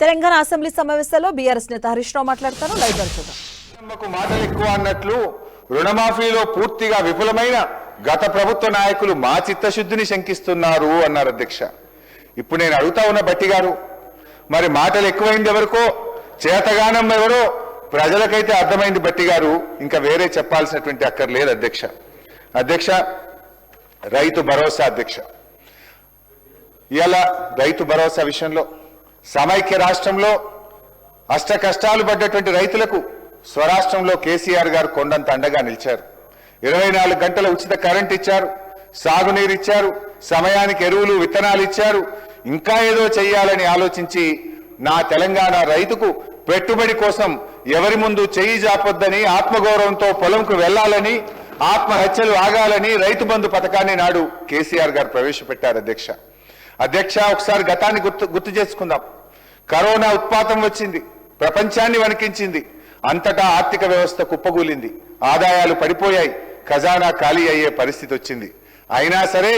Telangana assembly సమావేశాల్లో BRS నేత హరీష్ రావు మాట్లాడతారు. లైవ్ చూద్దాం. మాటలు ఎక్కువ అన్నట్లు రుణమాఫీలో పూర్తిగా విఫలమైన గత ప్రభుత్వ నాయకులు మా చిత్తశుద్ధిని శంకిస్తున్నారు అన్నారు అధ్యక్ష. ఇప్పుడు నేను అడుగుతా ఉన్న బట్టి గారు, మరి మాటలు ఎక్కువైంది ఎవరికో, చేతగానం ఎవరో ప్రజలకైతే అర్థమైంది బట్టి గారు, ఇంకా వేరే చెప్పాల్సినటువంటి అక్కర్లేదు అధ్యక్ష. అధ్యక్ష, రైతు భరోసా అధ్యక్ష, ఇలా రైతు భరోసా విషయంలో సమైక్య రాష్ట్రంలో అష్ట కష్టాలు పడ్డటువంటి రైతులకు స్వరాష్ట్రంలో కేసీఆర్ గారు కొండంత అండగా నిలిచారు. 24 గంటల ఉచిత కరెంట్ ఇచ్చారు, సాగునీరు ఇచ్చారు, సమయానికి ఎరువులు విత్తనాలు ఇచ్చారు. ఇంకా ఏదో చెయ్యాలని ఆలోచించి నా తెలంగాణ రైతుకు పెట్టుబడి కోసం ఎవరి ముందు చెయ్యి జాపొద్దని, ఆత్మగౌరవంతో పొలంకు వెళ్లాలని, ఆత్మహత్యలు ఆగాలని రైతు బంధు పథకాన్ని నాడు కేసీఆర్ గారు ప్రవేశపెట్టారు అధ్యక్ష. అధ్యక్ష, ఒకసారి గతాన్ని గుర్తు చేసుకుందాం. కరోనా ఉత్పాతం వచ్చింది, ప్రపంచాన్ని వణికించింది, అంతటా ఆర్థిక వ్యవస్థ కుప్పగూలింది, ఆదాయాలు పడిపోయాయి, ఖజానా ఖాళీ అయ్యే పరిస్థితి వచ్చింది. అయినా సరే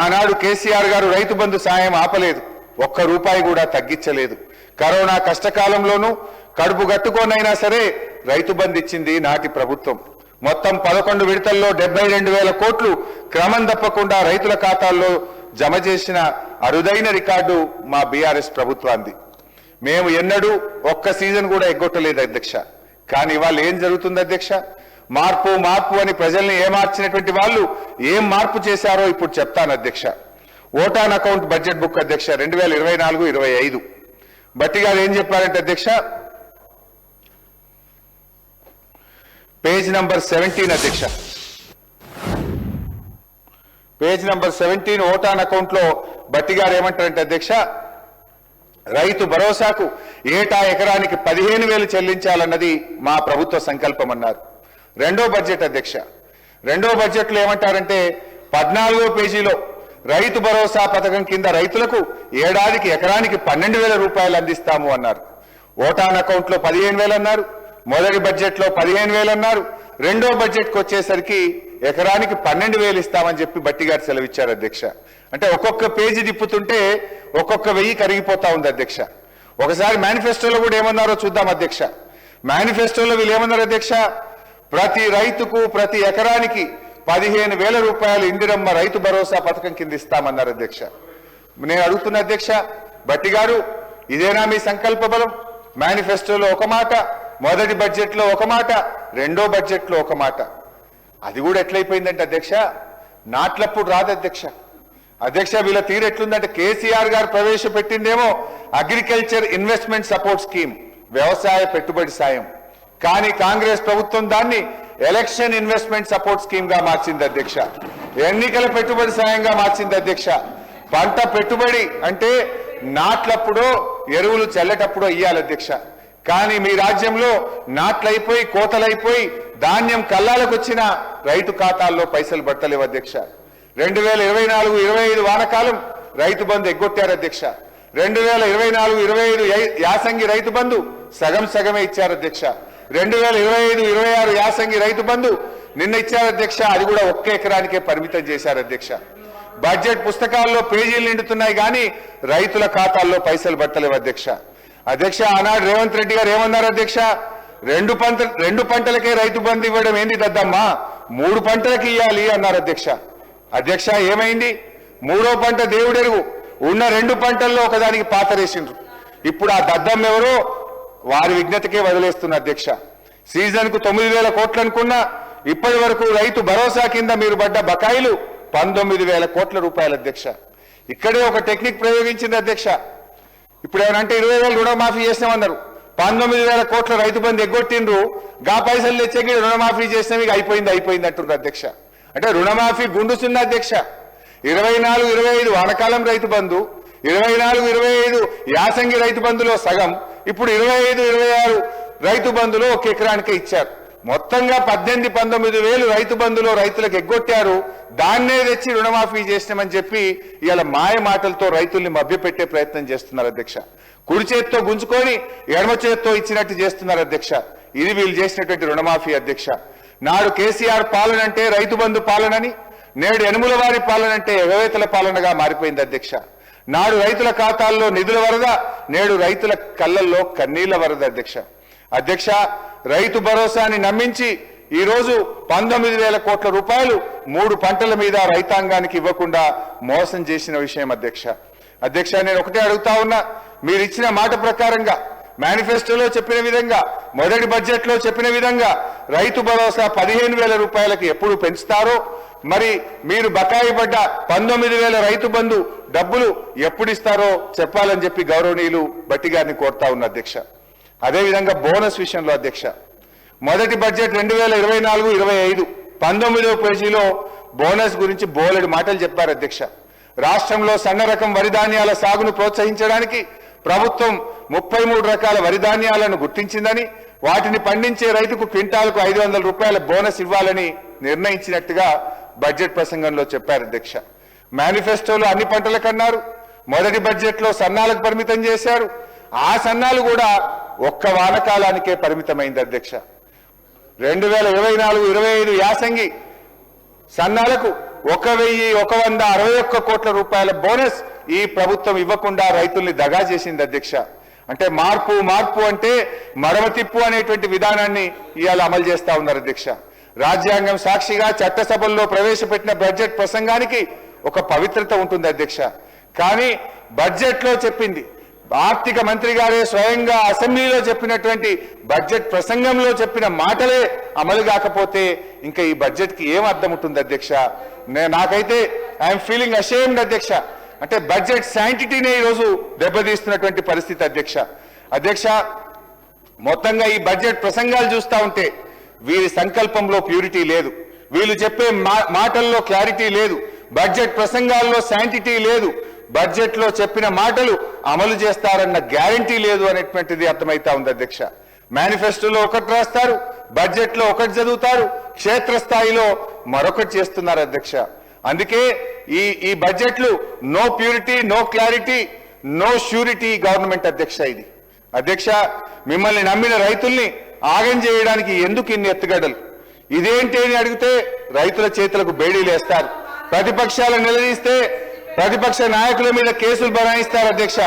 ఆనాడు కేసీఆర్ గారు రైతు బంధు సాయం ఆపలేదు, ఒక్క రూపాయి కూడా తగ్గించలేదు. కరోనా కష్టకాలంలోనూ కడుపు గట్టుకోనైనా సరే రైతు బంధు ఇచ్చింది నాటి ప్రభుత్వం. మొత్తం 11 విడతల్లో 72,000 కోట్లు క్రమం తప్పకుండా రైతుల ఖాతాల్లో జమ చేసిన అరుదైన రికార్డు మా బీఆర్ఎస్ ప్రభుత్వాన్ని. మేము ఎన్నడూ ఒక్క సీజన్ కూడా ఎగ్గొట్టలేదు అధ్యక్ష. కానీ ఇవాళ ఏం జరుగుతుంది అధ్యక్ష? మార్పు మార్పు అని ప్రజల్ని ఏమార్చినటువంటి వాళ్ళు ఏం మార్పు చేశారో ఇప్పుడు చెప్తాను అధ్యక్ష. ఓటాన్ అకౌంట్ బడ్జెట్ బుక్ అధ్యక్ష 2024-25 బట్టి గారు ఏం చెప్పారంటే అధ్యక్ష, పేజ్ నంబర్ 17 అధ్యక్ష, పేజ్ నంబర్ 17 ఓటాన్ అకౌంట్ లో బట్టి గారు ఏమంటారంటే అధ్యక్ష, రైతు భరోసాకు ఏటా ఎకరానికి 15,000 చెల్లించాలన్నది మా ప్రభుత్వ సంకల్పం అన్నారు. రెండో బడ్జెట్ అధ్యక్ష, రెండో బడ్జెట్ లో ఏమంటారంటే 14వ పేజీలో రైతు భరోసా పథకం కింద రైతులకు ఏడాదికి ఎకరానికి 12,000 రూపాయలు అందిస్తాము అన్నారు. ఓటాన్ అకౌంట్ లో 15,000 అన్నారు, మొదటి బడ్జెట్ లో 15,000 అన్నారు, రెండో బడ్జెట్ కు వచ్చేసరికి ఎకరానికి 12,000 ఇస్తామని చెప్పి బట్టి గారు సెలవిచ్చారు అధ్యక్ష. అంటే ఒక్కొక్క పేజీ తిప్పుతుంటే ఒక్కొక్క 1000 కరిగిపోతా ఉంది అధ్యక్ష. ఒకసారి మేనిఫెస్టోలో కూడా ఏమన్నారో చూద్దాం అధ్యక్ష. మేనిఫెస్టోలో వీళ్ళు ఏమన్నారు అధ్యక్ష, ప్రతి రైతుకు ప్రతి ఎకరానికి 15,000 రూపాయలు ఇందిరమ్మ రైతు భరోసా పథకం కింద ఇస్తామన్నారు అధ్యక్ష. నేను అడుగుతున్న అధ్యక్ష, బట్టి గారు, ఇదేనా మీ సంకల్ప బలం? మేనిఫెస్టోలో ఒక మాట, మొదటి బడ్జెట్ లో ఒక మాట, రెండో బడ్జెట్ లో ఒక మాట. అది కూడా ఎట్లయిపోయిందంటే అధ్యక్ష, నాట్లప్పుడు రాదు అధ్యక్ష. అధ్యక్ష, వీళ్ళ తీరు ఎట్లుందంటే కేసీఆర్ గారు ప్రవేశపెట్టిందేమో అగ్రికల్చర్ ఇన్వెస్ట్మెంట్ సపోర్ట్ స్కీమ్, వ్యవసాయ పెట్టుబడి సాయం. కానీ కాంగ్రెస్ ప్రభుత్వం దాన్ని ఎలక్షన్ ఇన్వెస్ట్మెంట్ సపోర్ట్ స్కీమ్ గా మార్చింది అధ్యక్ష, ఎన్నికల పెట్టుబడి సాయంగా మార్చింది అధ్యక్ష. పంట పెట్టుబడి అంటే నాట్లప్పుడో ఎరువులు చల్లేటప్పుడో ఇయ్యాలి అధ్యక్ష. కానీ మీ రాజ్యంలో నాట్లయిపోయి కోతలైపోయి ధాన్యం కల్లాలకు వచ్చిన రైతు ఖాతాల్లో పైసలు పడతలేవు అధ్యక్ష. 2024-25 వానకాలం రైతు బంధు ఎగ్గొట్టారు అధ్యక్ష. 2024-25 యాసంగి రైతు బంధు సగం సగమే ఇచ్చారు అధ్యక్ష. 2025-26 యాసంగి రైతు బంధు నిన్న ఇచ్చారు అధ్యక్ష, అది కూడా ఒక్క ఎకరానికే పరిమితం చేశారు అధ్యక్ష. బడ్జెట్ పుస్తకాల్లో పేజీలు నిండుతున్నాయి కానీ రైతుల ఖాతాల్లో పైసలు పడతలేవు అధ్యక్ష. అధ్యక్ష, ఆనాడు రేవంత్ రెడ్డి గారు ఏమన్నారు అధ్యక్ష, రెండు పంటలకే రైతు బంధు ఇవ్వడం ఏంది దద్దమ్మా, 3 పంటలకు ఇవ్వాలి అన్నారు అధ్యక్ష. అధ్యక్ష, ఏమైంది? 3వ పంట దేవుడెరుగు, ఉన్న 2 పంటల్లో ఒకదానికి పాతరేసిండ్రు. ఇప్పుడు ఆ దద్దమ్మ ఎవరో వారి విజ్ఞతకే వదిలేస్తున్న అధ్యక్ష. సీజన్ కు 9,000 కోట్లు అనుకున్నా ఇప్పటి వరకు రైతు భరోసా కింద మీరు పడ్డ బకాయిలు 19,000 కోట్ల రూపాయలు అధ్యక్ష. ఇక్కడే ఒక టెక్నిక్ ప్రయోగించింది అధ్యక్ష. ఇప్పుడు ఏమనంటే 20,000 రుణమాఫీ చేసినామన్నారు, 19,000 కోట్ల రైతు బంధు ఎగ్గొట్టిండ్రు, గా పైసలు తెచ్చేకి రుణమాఫీ చేసినవి అయిపోయింది అంటున్నారు అధ్యక్ష. అంటే రుణమాఫీ గుండుసున్న అధ్యక్ష. 24-25 వానకాలం రైతు బంధు, 24-25 యాసంగి రైతు బంధులో సగం, ఇప్పుడు 25-26 రైతు బంధులో ఒక ఎకరానికే ఇచ్చారు. మొత్తంగా 18-19 రైతు బంధులో రైతులకు ఎగ్గొట్టారు. దాన్నే తెచ్చి రుణమాఫీ చేసినామని చెప్పి ఇవాళ మాయ మాటలతో రైతుల్ని మభ్యపెట్టే ప్రయత్నం చేస్తున్నారు అధ్యక్ష. కుడి చేత్తో గుంజుకొని ఎడమ చేత్తో ఇచ్చినట్టు చేస్తున్నారు అధ్యక్ష. ఇది వీళ్ళు చేసినటువంటి రుణమాఫీ అధ్యక్ష. నాడు కేసీఆర్ పాలన అంటే రైతు బంధు పాలనని, నేడు యనుమల వారి పాలన అంటే ఎగవేతల పాలనగా మారిపోయింది అధ్యక్ష. నాడు రైతుల ఖాతాల్లో నిధుల వరద, నేడు రైతుల కళ్ళల్లో కన్నీళ్ల వరద అధ్యక్ష రైతు భరోసాని నమ్మించి ఈరోజు 19,000 కోట్ల రూపాయలు 3 పంటల మీద రైతాంగానికి ఇవ్వకుండా మోసం చేసిన విషయం అధ్యక్ష నేను ఒకటే అడుగుతా ఉన్నా, మీరు ఇచ్చిన మాట ప్రకారంగా మేనిఫెస్టోలో చెప్పిన విధంగా, మొదటి బడ్జెట్లో చెప్పిన విధంగా రైతు భరోసా 15,000 రూపాయలకి ఎప్పుడు పెంచుతారో, మరి మీరు బకాయి పడ్డ 19,000 రైతు బంధు డబ్బులు ఎప్పుడు ఇస్తారో చెప్పాలని చెప్పి గౌరవనీయులు భట్టి గారిని కోరుతా ఉన్న అధ్యక్ష. అదేవిధంగా బోనస్ విషయంలో అధ్యక్ష, మొదటి బడ్జెట్ 2024-25 19వ పేజీలో బోనస్ గురించి బోలెడు మాటలు చెప్పారు అధ్యక్ష. రాష్ట్రంలో సన్న రకం వరి ధాన్యాల సాగును ప్రోత్సహించడానికి ప్రభుత్వం 33 రకాల వరి ధాన్యాలను గుర్తించిందని, వాటిని పండించే రైతుకు క్వింటాల్కు 500 రూపాయల బోనస్ ఇవ్వాలని నిర్ణయించినట్టుగా బడ్జెట్ ప్రసంగంలో చెప్పారు అధ్యక్ష. మేనిఫెస్టోలో అన్ని పంటలకు అన్నారు, మొదటి బడ్జెట్లో సన్నాలకు పరిమితం చేశారు. ఆ సన్నాలు కూడా ఒక్క వానకాలానికే పరిమితమైంది అధ్యక్ష. 2024-25 యాసంగి సన్నాలకు 1,161 కోట్ల రూపాయల బోనస్ ఈ ప్రభుత్వం ఇవ్వకుండా రైతుల్ని దగా చేసింది అధ్యక్ష. అంటే మార్పు అంటే మడమతిప్పు అనేటువంటి విధానాన్ని ఇవాళ అమలు చేస్తా ఉన్నారు అధ్యక్ష. రాజ్యాంగం సాక్షిగా చట్టసభల్లో ప్రవేశపెట్టిన బడ్జెట్ ప్రసంగానికి ఒక పవిత్రత ఉంటుంది అధ్యక్ష. కానీ బడ్జెట్లో చెప్పింది, ఆర్థిక మంత్రి గారే స్వయంగా అసెంబ్లీలో చెప్పినటువంటి బడ్జెట్ ప్రసంగంలో చెప్పిన మాటలే అమలు కాకపోతే ఇంకా ఈ బడ్జెట్కి ఏం అర్థం ఉంటుంది అధ్యక్ష? నాకైతే ఐఎమ్ ఫీలింగ్ అషేమ్డ్ అధ్యక్ష. అంటే బడ్జెట్ శాంటిటీనే ఈరోజు దెబ్బతీస్తున్నటువంటి పరిస్థితి అధ్యక్ష. మొత్తంగా ఈ బడ్జెట్ ప్రసంగాలు చూస్తూ ఉంటే వీరి సంకల్పంలో ప్యూరిటీ లేదు, వీళ్ళు చెప్పే మాటల్లో క్లారిటీ లేదు, బడ్జెట్ ప్రసంగాల్లో శాంటిటీ లేదు, బడ్జెట్లో చెప్పిన మాటలు అమలు చేస్తారన్న గ్యారంటీ లేదు అనేటువంటిది అర్థమైతా ఉంది అధ్యక్ష. మేనిఫెస్టోలో ఒకటి రాస్తారు, బడ్జెట్లో ఒకటి చదువుతారు, క్షేత్రస్థాయిలో మరొకటి చేస్తున్నారు అధ్యక్ష. అందుకే ఈ బడ్జెట్లు no purity, no clarity, no surety government అధ్యక్ష. ఇది అధ్యక్ష, మిమ్మల్ని నమ్మిన రైతుల్ని ఆగం చేయడానికి ఎందుకు ఇన్ని ఎత్తుగడలు? ఇదేంటి అని అడిగితే రైతుల చేతులకు బేడీలు వేస్తారు, ప్రతిపక్షాలను నిలదీస్తే ప్రతిపక్ష నాయకుల మీద కేసులు బనాయిస్తారు అధ్యక్ష.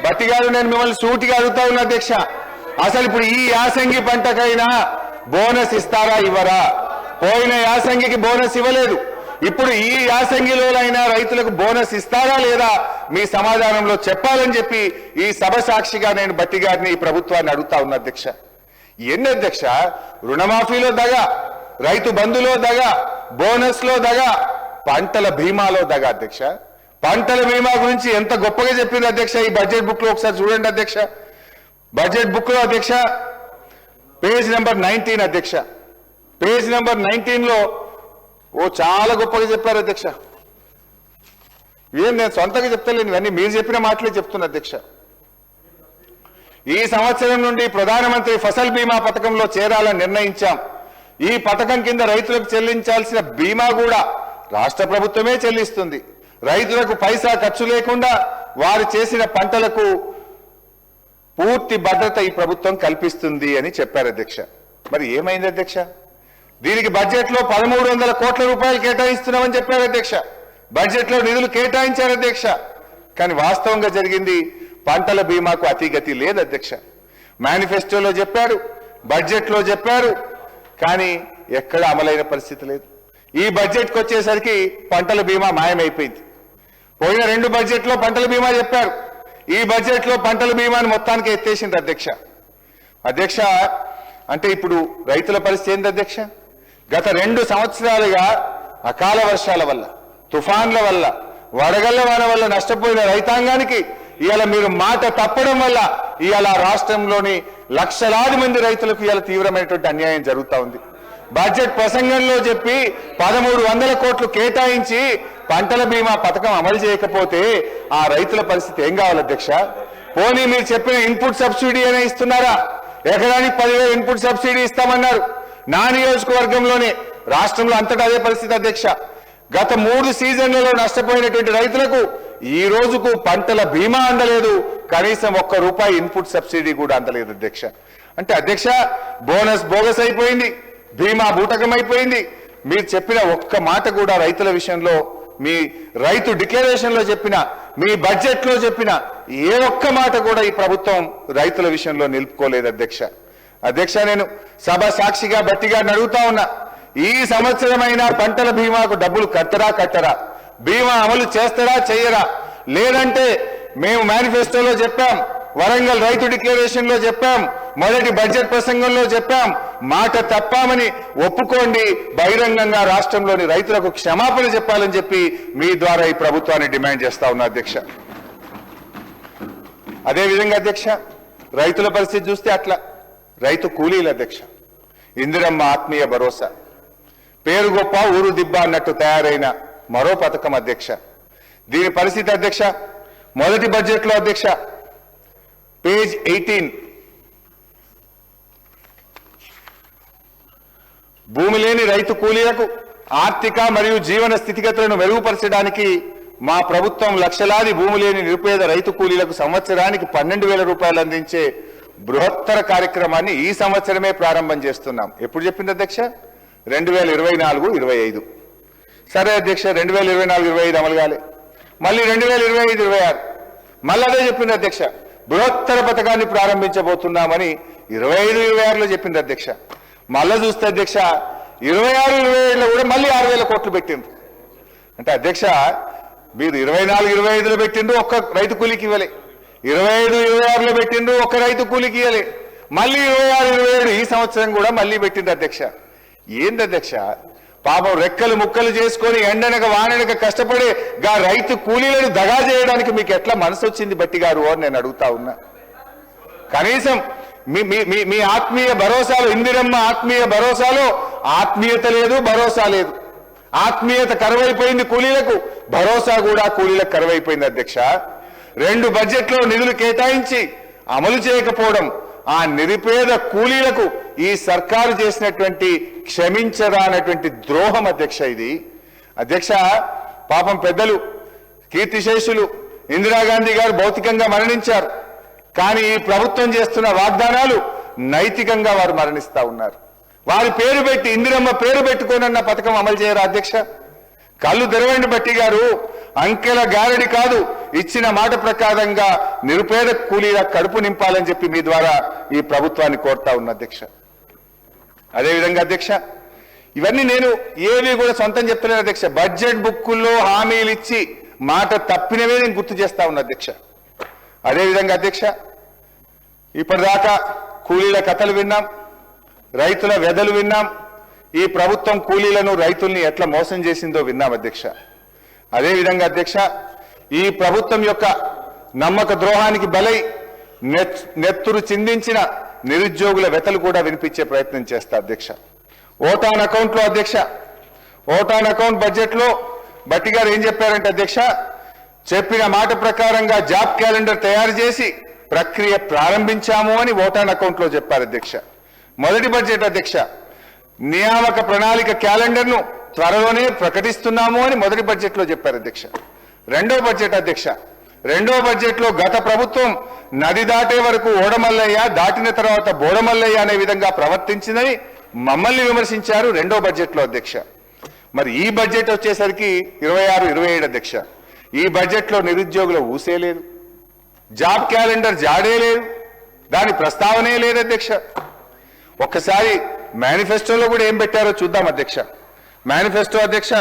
భట్టి గారు, నేను మిమ్మల్ని సూటిగా అడుగుతా ఉన్నా అధ్యక్ష, అసలు ఇప్పుడు ఈ యాసంగి పంటకైనా బోనస్ ఇస్తారా ఇవ్వరా? పోయిన యాసంగికి బోనస్ ఇవ్వలేదు, ఇప్పుడు ఈ యాసంగిలోనైనా రైతులకు బోనస్ ఇస్తారా లేదా మీ సమాధానంలో చెప్పాలని చెప్పి ఈ సభ సాక్షిగా నేను భట్టి గారిని, ఈ ప్రభుత్వాన్ని అడుగుతా ఉన్నా అధ్యక్ష. ఎన్ని అధ్యక్ష? రుణమాఫీలో దగా, రైతు బంధులో దగా, బోనస్ లో దగా, పంటల బీమాలో దగా అధ్యక్ష. పంటల బీమా గురించి ఎంత గొప్పగా చెప్పింది అధ్యక్ష ఈ బడ్జెట్ బుక్ లో, ఒకసారి చూడండి అధ్యక్ష. బడ్జెట్ బుక్ లో అధ్యక్ష పేజ్ నెంబర్ 19 అధ్యక్ష, పేజ్ నెంబర్ 19లో చాలా గొప్పగా చెప్పారు అధ్యక్ష. ఏం నేను సొంతంగా చెప్తలేను, ఇవన్నీ మీరు చెప్పిన మాటలే చెప్తున్నా అధ్యక్ష. ఈ సంవత్సరం నుండి ప్రధానమంత్రి ఫసల్ బీమా పథకంలో చేరాలని నిర్ణయించాం. ఈ పథకం కింద రైతులకు చెల్లించాల్సిన బీమా కూడా రాష్ట్ర ప్రభుత్వమే చెల్లిస్తుంది. రైతులకు పైసా ఖర్చు లేకుండా వారు చేసిన పంటలకు పూర్తి భద్రత ఈ ప్రభుత్వం కల్పిస్తుంది అని చెప్పారు అధ్యక్ష. మరి ఏమైంది అధ్యక్ష? దీనికి బడ్జెట్లో 1,300 కోట్ల రూపాయలు కేటాయిస్తున్నామని చెప్పారు అధ్యక్ష. బడ్జెట్లో నిధులు కేటాయించారు అధ్యక్ష. కానీ వాస్తవంగా జరిగింది పంటల బీమాకు అతిగతి లేదు అధ్యక్ష. మేనిఫెస్టోలో చెప్పారు, బడ్జెట్లో చెప్పారు, కానీ ఎక్కడ అమలైన పరిస్థితి లేదు. ఈ బడ్జెట్కి వచ్చేసరికి పంటల బీమా మాయమైపోయింది. పోయిన 2 బడ్జెట్లో పంటల బీమా చెప్పారు, ఈ బడ్జెట్లో పంటల బీమాను మొత్తానికి ఎత్తేసింది అధ్యక్ష. అంటే ఇప్పుడు రైతుల పరిస్థితి ఏంది అధ్యక్ష? గత 2 సంవత్సరాలుగా అకాల వర్షాల వల్ల, తుఫాన్ల వల్ల, వడగళ్ల వాన వల్ల నష్టపోయిన రైతాంగానికి ఇవాళ మీరు మాట తప్పడం వల్ల ఇవాళ రాష్ట్రంలోని లక్షలాది మంది రైతులకు ఇవాళ తీవ్రమైనటువంటి అన్యాయం జరుగుతూ ఉంది. బడ్జెట్ ప్రసంగంలో చెప్పి 1,300 కోట్లు కేటాయించి పంటల బీమా పథకం అమలు చేయకపోతే ఆ రైతుల పరిస్థితి ఏం కావాలి అధ్యక్ష? పోనీ మీరు చెప్పిన ఇన్పుట్ సబ్సిడీ అనే ఇస్తున్నారా? ఎకరానికి 10,000 ఇన్పుట్ సబ్సిడీ ఇస్తామన్నారు. నా నియోజకవర్గంలోనే, రాష్ట్రంలో అంతటా అదే పరిస్థితి అధ్యక్ష. గత 3 సీజన్లలో నష్టపోయినటువంటి రైతులకు ఈ రోజుకు పంటల బీమా అందలేదు, కనీసం ₹1 ఇన్పుట్ సబ్సిడీ కూడా అందలేదు అధ్యక్ష. అంటే అధ్యక్ష, బోనస్ బోగస్ అయిపోయింది, బీమా బూటకమైపోయింది. మీరు చెప్పిన ఒక్క మాట కూడా రైతుల విషయంలో మీ రైతు డిక్లరేషన్లో చెప్పిన, మీ బడ్జెట్లో చెప్పిన ఏ ఒక్క మాట కూడా ఈ ప్రభుత్వం రైతుల విషయంలో నిలుపుకోలేదు అధ్యక్ష. అధ్యక్ష, నేను సభ సాక్షిగా బట్టిగా అడుగుతా ఉన్నా, ఈ సంవత్సరమైన పంటల బీమాకు డబ్బులు కట్టరా? బీమా అమలు చేస్తారా చెయ్యరా? లేదంటే మేము మేనిఫెస్టోలో చెప్పాం, వరంగల్ రైతు డిక్లరేషన్లో చెప్పాం, మొదటి బడ్జెట్ ప్రసంగంలో చెప్పాం, మాట తప్పామని ఒప్పుకోండి, బహిరంగంగా రాష్ట్రంలోని రైతులకు క్షమాపణ చెప్పాలని చెప్పి మీ ద్వారా ఈ ప్రభుత్వాన్ని డిమాండ్ చేస్తా ఉన్నా అధ్యక్ష. అదేవిధంగా అధ్యక్ష, రైతుల పరిస్థితి చూస్తే అట్లా రైతు కూలీల అధ్యక్ష, ఇందిరమ్మ ఆత్మీయ భరోసా పేరు గొప్ప ఊరు దిబ్బ అన్నట్టు తయారైన మరో పథకం అధ్యక్ష. దీని పరిస్థితి అధ్యక్ష, మొదటి బడ్జెట్లో అధ్యక్ష పేజ్ 18 భూమి లేని రైతు కూలీలకు ఆర్థిక మరియు జీవన స్థితిగతులను మెరుగుపరచడానికి మా ప్రభుత్వం లక్షలాది భూమి లేని నిరుపేద రైతు కూలీలకు సంవత్సరానికి 12,000 రూపాయలు అందించే బృహత్తర కార్యక్రమాన్ని ఈ సంవత్సరమే ప్రారంభం చేస్తున్నాం. ఎప్పుడు చెప్పింది అధ్యక్ష? 2024-25. సరే అధ్యక్ష, 2024-25 అమలు కాలే, మళ్ళీ 2025-26 మళ్ళీ అదే చెప్పింది అధ్యక్ష, బృహత్తర పథకాన్ని ప్రారంభించబోతున్నామని 25-26లో చెప్పింది అధ్యక్ష. మళ్ళా చూస్తే అధ్యక్ష 26-27లో కూడా మళ్ళీ 6,000 కోట్లు పెట్టిండ్రు. అంటే అధ్యక్ష, మీరు 24-25లో పెట్టిండ్రు, ఒక్క రైతు కూలీకి ఇవ్వలే, 25-26లో పెట్టిండ్రు, ఒక్క రైతు కూలీకి ఇవ్వలే, మళ్ళీ 26-27 ఈ సంవత్సరం కూడా మళ్ళీ పెట్టిండ్రు అధ్యక్ష. ఏంది అధ్యక్ష, పాపం రెక్కలు ముక్కలు చేసుకొని ఎండనక వాననక కష్టపడే గా రైతు కూలీలను దగా చేయడానికి మీకు ఎట్లా మనసు వచ్చింది బట్టి గారు అని నేను అడుగుతా ఉన్నా. కనీసం మీ ఆత్మీయ భరోసాలో, ఇందిరమ్మ ఆత్మీయ భరోసాలో ఆత్మీయత లేదు, భరోసా లేదు. ఆత్మీయత కరువైపోయింది కూలీలకు, భరోసా కూడా కూలీలకు కరువైపోయింది అధ్యక్ష. 2 బడ్జెట్లో నిధులు కేటాయించి అమలు చేయకపోవడం ఆ నిరుపేద కూలీలకు ఈ సర్కారు చేసినటువంటి క్షమించరానటువంటి ద్రోహం అధ్యక్ష. ఇది అధ్యక్ష, పాపం పెద్దలు కీర్తిశేషులు ఇందిరాగాంధీ గారు భౌతికంగా మరణించారు, కానీ ఈ ప్రభుత్వం చేస్తున్న వాగ్దానాలు నైతికంగా వారు మరణిస్తా ఉన్నారు. వారి పేరు పెట్టి, ఇందిరమ్మ పేరు పెట్టుకోనన్న పథకం అమలు చేయరా అధ్యక్ష? కళ్ళు తెరవండి బట్టి గారు, అంకెల గారడి కాదు, ఇచ్చిన మాట ప్రకారంగా నిరుపేద కూలీల కడుపు నింపాలని చెప్పి మీ ద్వారా ఈ ప్రభుత్వాన్ని కోరుతా ఉన్న అధ్యక్ష. అదేవిధంగా అధ్యక్ష, ఇవన్నీ నేను ఏవి కూడా సొంతం చెప్తలేను అధ్యక్ష, బడ్జెట్ బుక్కుల్లో హామీలు ఇచ్చి మాట తప్పినవే నేను గుర్తు చేస్తా ఉన్నా అధ్యక్ష. అదేవిధంగా అధ్యక్ష, ఇప్పటిదాకా కూలీల కథలు విన్నాం, రైతుల వ్యధలు విన్నాం, ఈ ప్రభుత్వం కూలీలను రైతుల్ని ఎట్లా మోసం చేసిందో విన్నాం అధ్యక్ష. అదేవిధంగా అధ్యక్ష, ఈ ప్రభుత్వం యొక్క నమ్మక ద్రోహానికి బలై నెత్తురు చిందించిన నిరుద్యోగుల వ్యతలు కూడా వినిపించే ప్రయత్నం చేస్తా అధ్యక్ష. ఓటాన్ అకౌంట్లో అధ్యక్ష, ఓటాన్ అకౌంట్ బడ్జెట్లో బట్టి గారు ఏం చెప్పారంటే అధ్యక్ష, చెప్పిన మాట ప్రకారంగా జాబ్ క్యాలెండర్ తయారు చేసి ప్రక్రియ ప్రారంభించాము అని ఓటాన్ అకౌంట్లో చెప్పారు అధ్యక్ష. మొదటి బడ్జెట్ అధ్యక్ష, నియామక ప్రణాళిక క్యాలెండర్ను త్వరలోనే ప్రకటిస్తున్నాము అని మొదటి బడ్జెట్లో చెప్పారు అధ్యక్ష. రెండో బడ్జెట్ అధ్యక్ష, రెండో బడ్జెట్లో గత ప్రభుత్వం నది దాటే వరకు ఓడమల్లయ్య, దాటిన తర్వాత బోడమల్లయ్య అనే విధంగా ప్రవర్తించిందని మమ్మల్ని విమర్శించారు రెండో బడ్జెట్లో అధ్యక్ష. మరి ఈ బడ్జెట్ వచ్చేసరికి 26-27 అధ్యక్ష, ఈ బడ్జెట్లో నిరుద్యోగుల ఊసే లేదు, జాబ్ క్యాలెండర్ జాడే లేదు, దాని ప్రస్తావనే లేదు అధ్యక్ష. ఒక్కసారి మేనిఫెస్టోలో కూడా ఏం పెట్టారో చూద్దాం అధ్యక్ష. మేనిఫెస్టో అధ్యక్ష,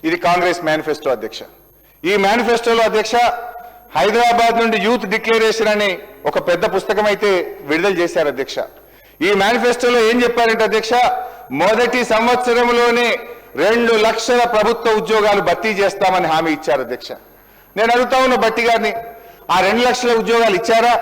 ఇది కాంగ్రెస్ మేనిఫెస్టో అధ్యక్ష. ఈ మేనిఫెస్టోలో అధ్యక్ష హైదరాబాద్ నుండి యూత్ డిక్లరేషన్ అని ఒక పెద్ద పుస్తకం అయితే విడుదల చేశారు అధ్యక్ష. ఈ మేనిఫెస్టోలో ఏం చెప్పారంటే అధ్యక్ష, మొదటి సంవత్సరంలోనే 2 లక్షల ప్రభుత్వ ఉద్యోగాలు భర్తీ చేస్తామని హామీ ఇచ్చారు అధ్యక్ష. నేను అడుగుతా ఉన్న బట్టి గారిని, ఆ 2 లక్షల ఉద్యోగాలు ఇచ్చారా?